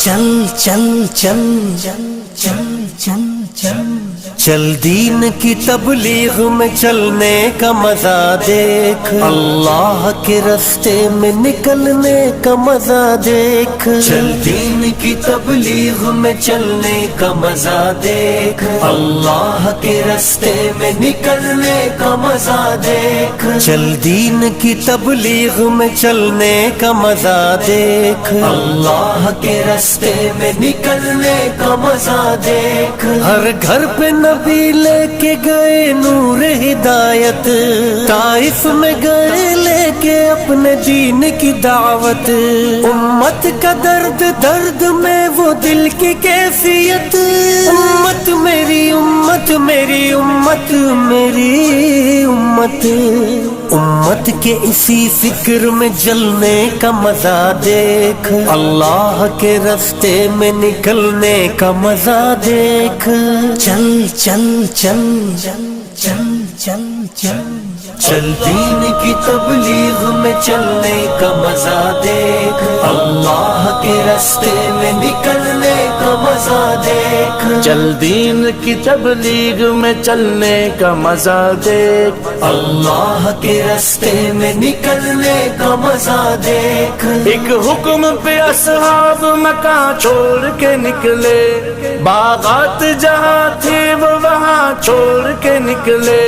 چل چل چل چل چل چل چل چل دین کی تبلیغ میں چلنے کا مزہ دیکھ، اللہ کے راستے میں نکلنے کا مزہ دیکھ، چل دین کی تبلیغ میں چلنے کا مزہ دیکھ، اللہ کے راستے میں نکلنے کا مزہ دیکھ، چل دین کی تبلیغ میں چلنے کا مزہ دیکھ، اللہ کے راستے میں نکلنے کا مزہ دیکھ، ہر گھر پہ نبی لے کے گئے نور ہدایت، طائف میں گئے لے کے اپنے دین کی دعوت، امت کا درد درد میں وہ دل کی کیفیت، امت میری امت میری امت میری امت، امت کے اسی فکر میں جلنے کا مزہ دیکھ، اللہ کے راستے میں نکلنے کا مزہ دیکھ، چل چل چل چل چل چل چل چل دین کی تبلیغ میں چلنے کا مزہ دیکھ، اللہ کے راستے میں نکلنے کا مزہ دیکھ، چل دین کی تبلیغ میں چلنے کا مزہ دیکھ، اللہ کے راستے میں نکلنے کا مزہ دیکھ، ایک حکم پہ اصحاب مکہ چھوڑ کے نکلے، باغات جہاں تھے وہ وہاں چھوڑ کے نکلے،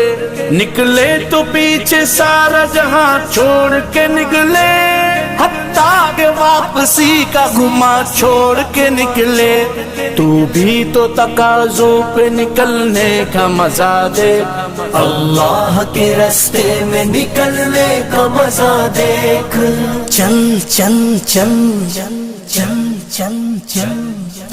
نکلے تو پیچھے سارا جہاں چھوڑ کے نکلے، حتیٰ کہ واپسی کا گما چھوڑ کے نکلے، تو بھی تو تقاضوں پہ نکلنے کا مزہ دے، اللہ کے راستے میں نکلنے کا مزہ دیکھ، چل چل چل چل چل چل چل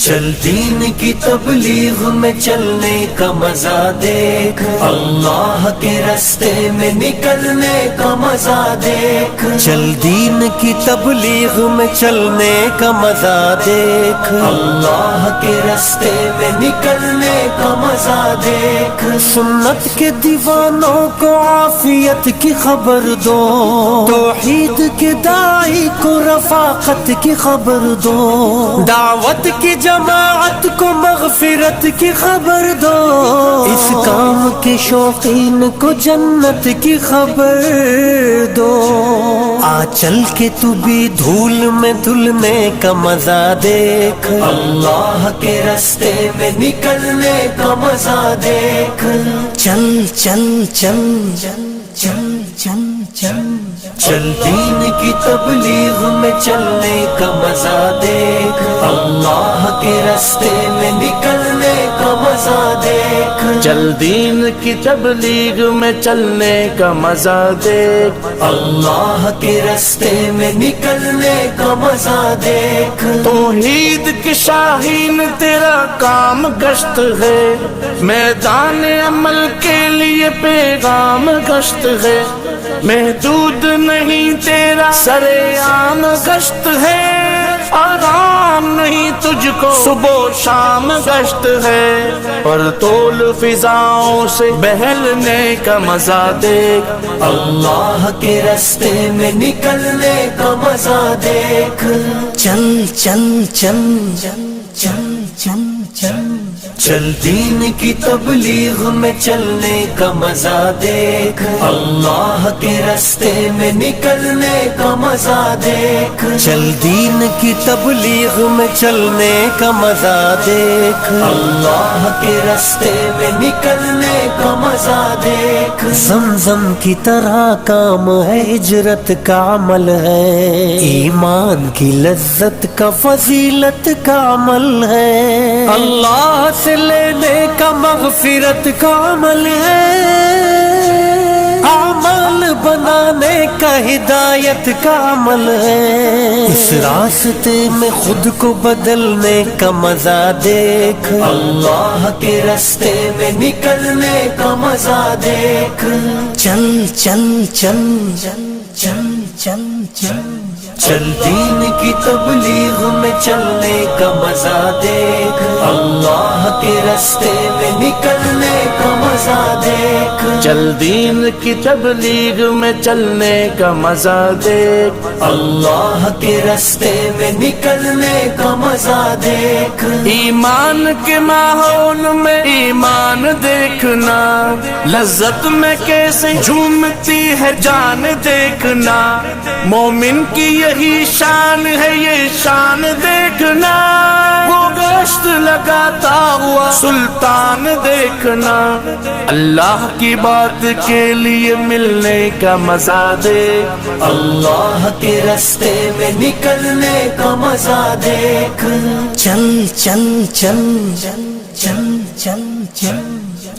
چل دین کی تبلیغ میں چلنے کا مزہ دیکھ، اللہ کے راستے میں نکلنے کا مزہ دیکھ، چل دین کی تبلیغ میں چلنے کا مزہ دیکھ، اللہ کے راستے میں نکلنے کا مزہ دیکھ، سنت کے دیوانوں کو عافیت کی خبر دو، توحید کے داعی کو رفاقت کی خبر دو، دعوت کی جماعت کو مغفرت کی خبر دو، اس کام کے شوقین کو جنت کی خبر دو، آ چل کے تو بھی دھول میں دھلنے کا مزہ دیکھ، اللہ کے راستے میں نکلنے کا مزہ دیکھ، چل چل چل چل چل چل چل چل دین کی تبلیغ میں چلنے کا مزہ دیکھ، اللہ کے راستے میں نکلنے کا مزہ دیکھ، چل دین کی تبلیغ میں چلنے کا مزہ دیکھ، اللہ کے راستے میں نکلنے کا مزہ دیکھ، توحید کی شاہین تیرا کام گشت ہے، میدان عمل کے لیے پیغام گشت ہے، محدود نہیں تیرا سرے عام گشت ہے، آرام نہیں تجھ کو صبح و شام گشت ہے، پر تول فضاؤں سے بہلنے کا مزہ دیکھ، اللہ کے راستے میں نکلنے کا مزہ دیکھ، چل چل چل چل چل چل چل چل دین کی تبلیغ میں چلنے کا مزہ دیکھ، اللہ کے راستے میں نکلنے کا مزہ دیکھ، چل دین کی تبلیغ میں چلنے کا مزہ دیکھ، اللہ کے راستے میں نکلنے کا مزہ دیکھ، زمزم کی طرح کام ہے، ہجرت کا عمل ہے، ایمان کی لذت کا فضیلت کا عمل ہے، اللہ سے لینے کا مغفرت کا عمل ہے، عمل بنانے کا ہدایت کا عمل ہے، اس راستے میں خود کو بدلنے کا مزہ دیکھ، اللہ کے راستے میں نکلنے کا مزہ دیکھ، چل چل چل چل چل چل چل چل دین کی تبلیغ میں چلنے کا مزہ دیکھ، اللہ کے راستے میں نکلنے نکلنے کا مزہ دیکھ، چل دین کی تبلیغ میں چلنے کا مزہ دیکھ، اللہ کے راستے میں نکلنے کا مزہ دیکھ، ایمان کے ماحول میں ایمان دیکھنا، لذت میں کیسے جھومتی ہے جان دیکھنا، مومن کی یہی شان ہے یہ شان دیکھنا، وہ گشت لگاتا ہوا سلطان دیکھنا، اللہ کی بات کے لیے ملنے کا مزہ دیکھ، اللہ کے راستے میں نکلنے کا مزہ دیکھ، چل چل چل چل چل چل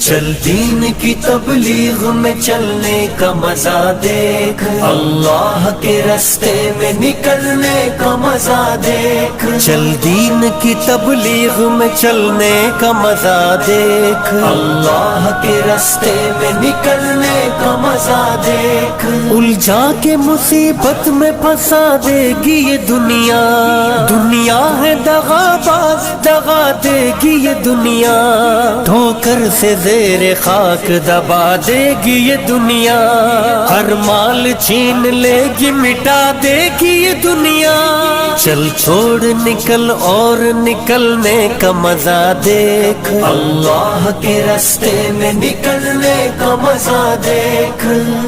چل دین کی تبلیغ میں چلنے کا مزہ دیکھ، اللہ کے راستے میں نکلنے کا مزہ دیکھ، چل دین کی تبلیغ میں چلنے کا مزہ دیکھ، اللہ کے راستے میں نکلنے کا مزہ دیکھ، الجھا کے مصیبت میں پھنسا دے گی یہ دنیا، دنیا ہے دغا باز دغا دے گی یہ دنیا، ٹھوکر سے زیر خاک دبا دے گی یہ دنیا، ہر مال چھین لے گی مٹا دے گی یہ دنیا، چل چھوڑ نکل اور نکلنے کا مزہ دیکھ، اللہ کے راستے میں نکلنے کا مزہ دیکھ،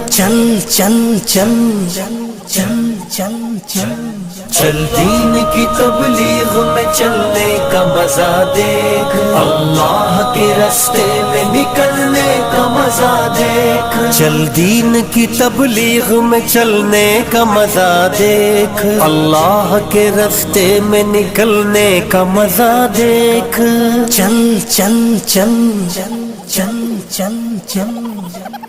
چل چل چل چل چل چل چل دین کی تبلیغ میں چلنے کا مزہ دیکھ، اللہ کے راستے میں نکلنے کا مزہ دیکھ، چل دین کی تبلیغ میں چلنے کا مزہ دیکھ، اللہ کے راستے میں نکلنے کا مزہ دیکھ، چل چل چل چل چل چل